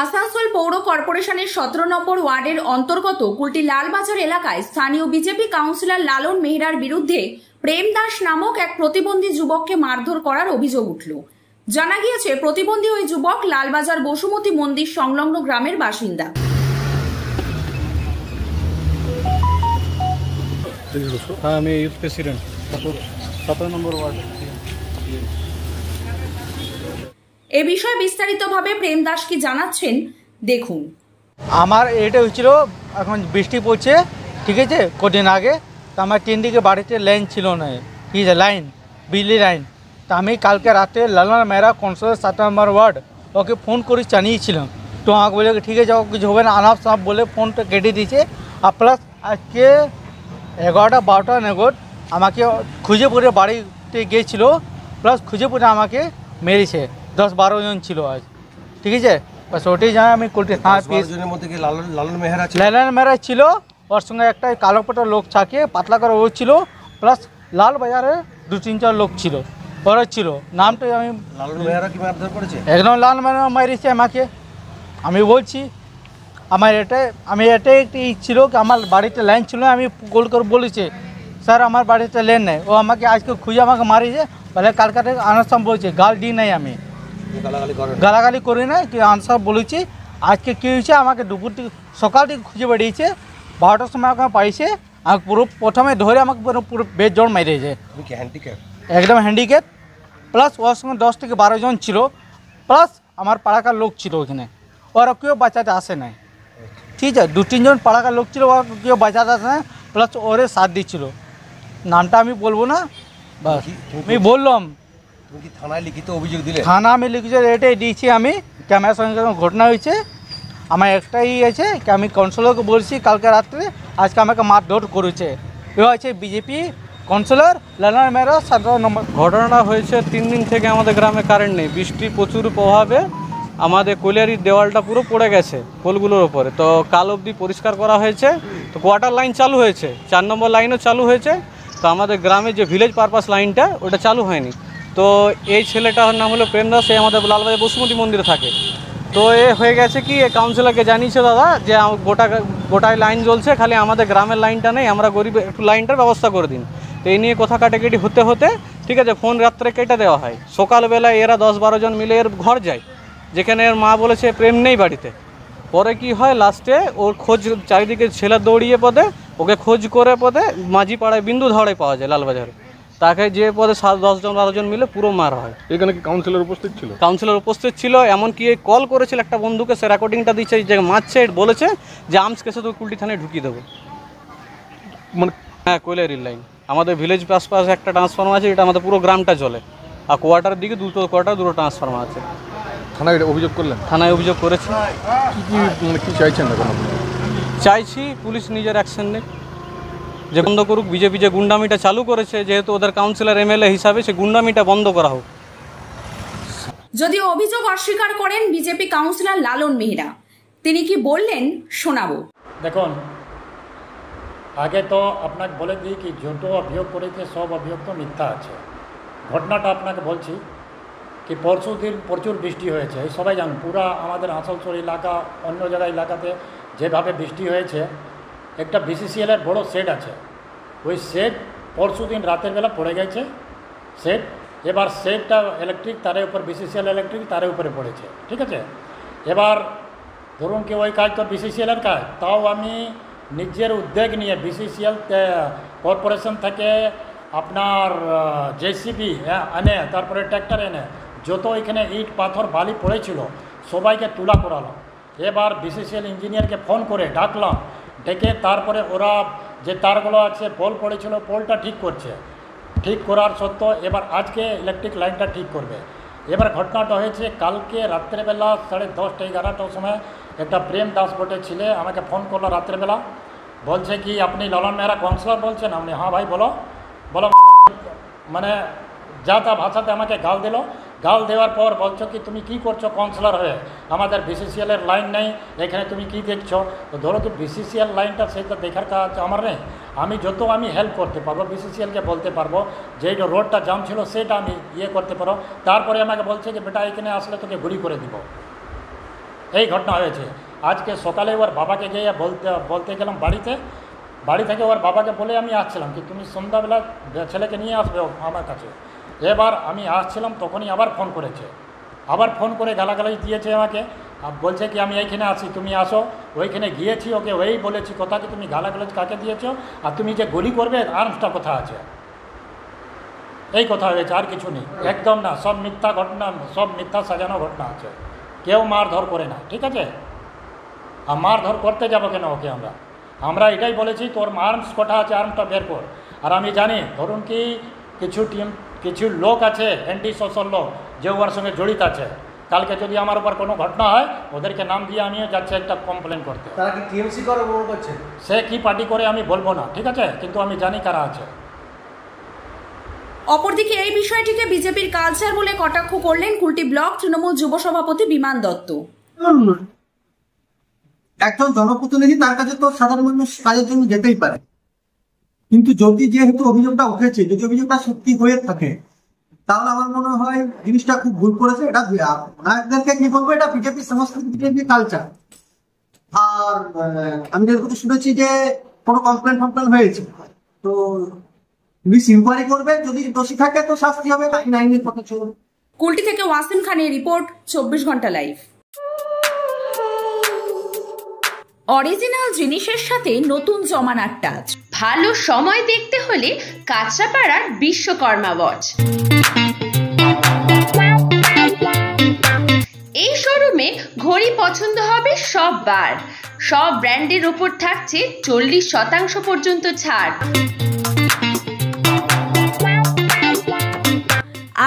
আসানসোল পৌর কর্পোরেশনের 17 নম্বর ওয়ার্ডের অন্তর্গত কুলটি লালবাজার এলাকায় স্থানীয় বিজেপি কাউন্সিলর লালন মেহরার বিরুদ্ধে প্রেম দাস নামক এক প্রতিবন্ধী যুবককে মারধর করার অভিযোগ উঠল। জানা গিয়েছে, প্রতিবন্ধী ওই যুবক লালবাজার বসুমতী মন্দির সংলগ্ন গ্রামের বাসিন্দা। আমি ইউথ প্রেসিডেন্ট 17 নম্বর ওয়ার্ড। এ বিষয়ে বিস্তারিতভাবে প্রেম দাস কি জানাচ্ছেন দেখুন। আমার এটা হয়েছিল, এখন বৃষ্টি পড়ছে, ঠিক আছে, কদিন আগে তো আমার 3 দিকে বাড়িতে লাইন ছিল না, ঠিক আছে, লাইন বিজলি লাইন। তো আমি কালকে রাতে লালন মেহরা কাউন্সিলর 7 নম্বর ওয়ার্ড ওকে ফোন করে জানিয়েছিলাম। তো আমাকে বলে ঠিক আছে, কিছু হবে না, আনাপ সাপ বলে ফোনটা কেটে দিয়েছে। আর প্লাস আজকে 11টা-12টা নাগাদ আমাকে খুঁজে পড়ে বাড়িতে গিয়েছিল, প্লাস খুঁজে পড়ে আমাকে মেরেছে। 10-12 জন ছিল আজ, ঠিক আছে। বাস ওটাই জানা আমি কুলটি থানার মধ্যে কি লালন মেহরা ছিল, ওর সঙ্গে একটা কালো পাটা লোক থাকে, পাতলা করে ও ছিল, প্লাস লাল বাজারে 2-3 লোক ছিল, ওরা ছিল। নামটা আমি লালন মেহরা কি মারধর করেছে? একদম লাল মেহরা মারিছে আমাকে। আমি বলছি আমি এটাই একটি ছিল কি আমার বাড়িতে লাইন ছিল, আমি কল করে বলেছি স্যার আমার বাড়িতে লাইন নেই। ও আমাকে আজকে খুঁজে আমাকে মারিছে, বলে কালকা থেকে আনসাম বলছে, গাল দিই নাই, আমি গালাগালি করি না, কি আনসার বলেছি। আজকে কী হয়েছে, আমাকে দুপুর থেকে সকাল থেকে খুঁজে বেরিয়েছে, 12টার সময় আমাকে পাইছে, আমাকে পুরো প্রথমে ধরে আমাকে পুরো বেজোড় মেরেছে, একদম হ্যান্ডিক্যাপ। প্লাস ওর সঙ্গে 10 থেকে 12 জন ছিল, প্লাস আমার পাড়াকার লোক ছিল ওখানে, ওরা কেউ বাঁচাতে আসে নাই, ঠিক আছে। 2-3 জন পাড়াকার লোক ছিল, ওরা কেউ বাঁচাতে আসে না, প্লাস ওরে সাথ দিচ্ছিল। নামটা আমি বলবো না, বাস আমি বললাম। তুমি কি থানায় লিখিত অভিযোগ দিলে? থানা আমি লিখেছি, এটাই দিয়েছি আমি, ক্যামেরার সঙ্গে ঘটনা হয়েছে। আমার একটাই আছে কি আমি কাউন্সিলরকে বলছি কালকে রাত্রে, আজকে আমাকে মারধর করেছে। এ হচ্ছে বিজেপি কাউন্সিলর লালন মেহরা 17 নম্বর। ঘটনাটা হয়েছে 3 দিন থেকে আমাদের গ্রামে কারেন্ট নেই। বৃষ্টির প্রচুর প্রভাবে আমাদের কলিয়ারির দেওয়ালটা পুরো পড়ে গেছে পোলগুলোর ওপরে। তো কাল অবধি পরিষ্কার করা হয়েছে, তো কোয়ার্টার লাইন চালু হয়েছে, 4 নম্বর লাইনও চালু হয়েছে। তো আমাদের গ্রামে যে ভিলেজ পারপাস লাইনটা ওটা চালু হয়নি। তো এই ছেলেটার নাম হলো প্রেম দাস, সে আমাদের লালবাজার বসুমতী মন্দিরে থাকে। তো এ হয়ে গেছে কি, কাউন্সিলরকে জানিয়েছে দাদা যে গোটায় লাইন জ্বলছে, খালি আমাদের গ্রামের লাইনটা নেই, আমরা গরিব, একটু লাইনটার ব্যবস্থা করে দিন। তো এই নিয়ে কথা কাটাকাটি হতে হতে, ঠিক আছে, ফোন রাত্রে কেটে দেওয়া হয়। সকালবেলায় এরা 10-12 জন মিলে এর ঘর যায়, যেখানে এর মা বলেছে প্রেম নেই বাড়িতে। পরে কি হয়, লাস্টে ওর খোঁজ চারিদিকে ছেলে দৌড়িয়ে পদে, ওকে খোঁজ করে পদে মাঝি পাড়ায় বিন্দু ধাওড়ায় পাওয়া যায় লালবাজারে। তাকে যে পদে 10-12 জন মিলে পুরো মারা হয়। এখানে কি কাউন্সিলর উপস্থিত ছিল? কাউন্সিলর উপস্থিত ছিল, এমনকি কল করেছিল একটা বন্ধুকে, সে রেকর্ডিংটা দিচ্ছে যে মারছে, বলেছে যে আর্মস কেসে তো কুলটি থানায় ঢুকিয়ে দেবো। মানে হ্যাঁ, কয়লারির লাইন আমাদের ভিলেজ পাশে একটা ট্রান্সফর্মার আছে, এটা আমাদের পুরো গ্রামটা চলে। আর কোয়ার্টারের দিকে দুটো ট্রান্সফর্মার আছে। থানায় অভিযোগ করলেন? থানায় অভিযোগ করেছি। কি চাইছেন এখন? চাইছি পুলিশ নিজের অ্যাকশন নেই, যে বন্ধ করুক। বিজেপি যে গুন্ডামিটা চালু করেছে, যেহেতু ওদের কাউন্সিলর এমএলএ হিসাবে, সে গুন্ডামিটা বন্ধ করা হোক। যদিও অভিযোগ অস্বীকার করেন বিজেপি কাউন্সিলর লালন মেহরা, তিনি কি বললেন শোনাবো। দেখুন, আগে তো আপনাকে বলে দিই কি যত অভিযোগ করেছে সব অভিযোগ তো মিথ্যা আছে। ঘটনাটা আপনাকে বলছি কি পরশু দিন প্রচুর বৃষ্টি হয়েছে, এই সবাই জানেন। পুরা আমাদের আসানসোল এলাকা, অন্য জায়গা এলাকাতে যেভাবে বৃষ্টি হয়েছে, একটা বিসিসিএলের বড় শেড আছে, ওই শেড পরশু দিন রাতের বেলা পড়ে গেছে শেড। এবার শেডটা ইলেকট্রিক তারের উপর, বিসিসিএল ইলেকট্রিক তারের উপরে পড়েছে, ঠিক আছে। এবার ধরুন কি ওই কাজ তো বিসিসিএলের কাজ, তাও আমি নিজের উদ্যোগ নিয়ে বিসিসিএল কর্পোরেশন থেকে আপনার জেসিবি এনে, তারপরে ট্র্যাক্টর এনে, যত এখানে ইট পাথর বালি পড়েছিল সবাইকে তুলা করালাম। এবার বিসিসিএল ইঞ্জিনিয়ারকে ফোন করে ডাকলাম, ডেকে তারপরে ওরা যে তারগুলো আছে, পোল পড়েছিল, পোলটা ঠিক করছে। ঠিক করার সত্ত্বেও এবার আজকে ইলেকট্রিক লাইনটা ঠিক করবে। এবার ঘটনাটা হয়েছে কালকে রাত্রেবেলা 10:30-11টার সময় একটা প্রেম দাস বটে ছেলে আমাকে ফোন করলো রাত্রেবেলা, বলছে কি আপনি লালন মেহরা কাউন্সিলর বলছেন? আমি হ্যাঁ ভাই বলো। মানে যা তা ভাষাতে আমাকে গাল দিল। গাল দেওয়ার পর বলছো কি তুমি কি করছো কাউন্সিলর হয়ে, আমাদের বিসিসিএলের লাইন নেই, এখানে তুমি কি দেখছো? তো ধরো কি বিসিসিএল লাইনটা সেটা দেখার কাজ আমার নেই। আমি আমি হেল্প করতে পারবো, বিসিসিএলকে বলতে পারবো যে রোডটা জাম ছিল সেটা আমি করতে পারো। তারপরে আমাকে বলছে যে বেটা এখানে আসলে তোকে গুলি করে দিব। এই ঘটনা হয়েছে। আজকে সকালে ওর বাবাকে গিয়ে বলতে গেলাম বাড়ি থেকে ওর বাবাকে বলে আমি আসছিলাম কি তুমি সন্ধ্যাবেলা ছেলেকে নিয়ে আসবে আমার কাছে। এবার আমি আসছিলাম তখনই আবার ফোন করেছে, আবার ফোন করে গালাগালি দিয়েছে আমাকে, আর বলছে কি আমি এইখানে আছি তুমি আসো। ওইখানে গিয়েছি, ওকে ওই বলেছি কথা কি তুমি গালাগালাজ কাকে দিয়েছো, আর তুমি যে গুলি করবে আর্মসটা কথা আছে, এই কথা হয়েছে, আর কিছু নেই। একদম না, সব মিথ্যা ঘটনা, সব মিথ্যা সাজানো ঘটনা আছে। কেউ মারধর করে না, ঠিক আছে? আর মারধর করতে যাবো কেন ওকে? আমরা এটাই বলেছি তোর আর্মস কোথা আছে, আর্মসটা বের কর। আর আমি জানি ধরুন কি কিছু লোক আছে অ্যান্টি সোশ্যাল লোক যে ওর সঙ্গে জড়িত আছে। কালকে যদি আমার উপর কোনো ঘটনা হয় ওদেরকে নাম দিয়ে আমিও যাচ্ছি একটা কমপ্লেন করতে। তারা কি টিএমসি করে মনে করছেন? সে কি পার্টি করে আমি বলবো না, ঠিক আছে, কিন্তু আমি জানি কারা আছে। অপরদিকে এই বিষয়টিকে বিজেপির কালচার বলে কটাক্ষ করলেন কুলটি ব্লক তৃণমূল যুব সভাপতি বিমান দত্ত। একজন জনপ্রতিনিধি, তার কাছে তো সাধারণ মানুষ কাজের জন্য যেতেই পারে, কিন্তু যদি যেহেতু অভিযোগটা উঠেছে, যদি অভিযোগটা সত্যি হয়ে থাকে, তাহলে আমার মনে হয় জিনিসটা খুব ভুল করেছে। এটা নায়কদেরকে কি বলবো, এটা বিজেপি সংস্কৃতি, বিজেপি কালচার। আর আমি যেটুকু শুনেছি যে কোনো কমপ্লেন হয়েছে, তো পুলিশ ইনকোয়ারি করবে, যদি দোষী থাকে তো শাস্তি হবে, আইনের কথা চলবে। কুলটি থেকে ওয়াসিম খানের রিপোর্ট, 24 ঘন্টা লাইভ। অরিজিনাল জিনিসের সাথে নতুন জমানার টাচ। ভালো সময় দেখতে হলে কাঁচরাপাড়ার বিশ্বকর্মা ওয়াচ। এই শোরুমে ঘড়ি পছন্দ হবে সববার। সব ব্র্যান্ডের উপর থাকছে 40% পর্যন্ত ছাড়।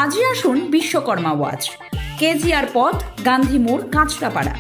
আজই আসুন বিশ্বকর্মা ওয়াচ, কেজিআর পথ, গান্ধী মোড়, কাঁচরাপাড়া।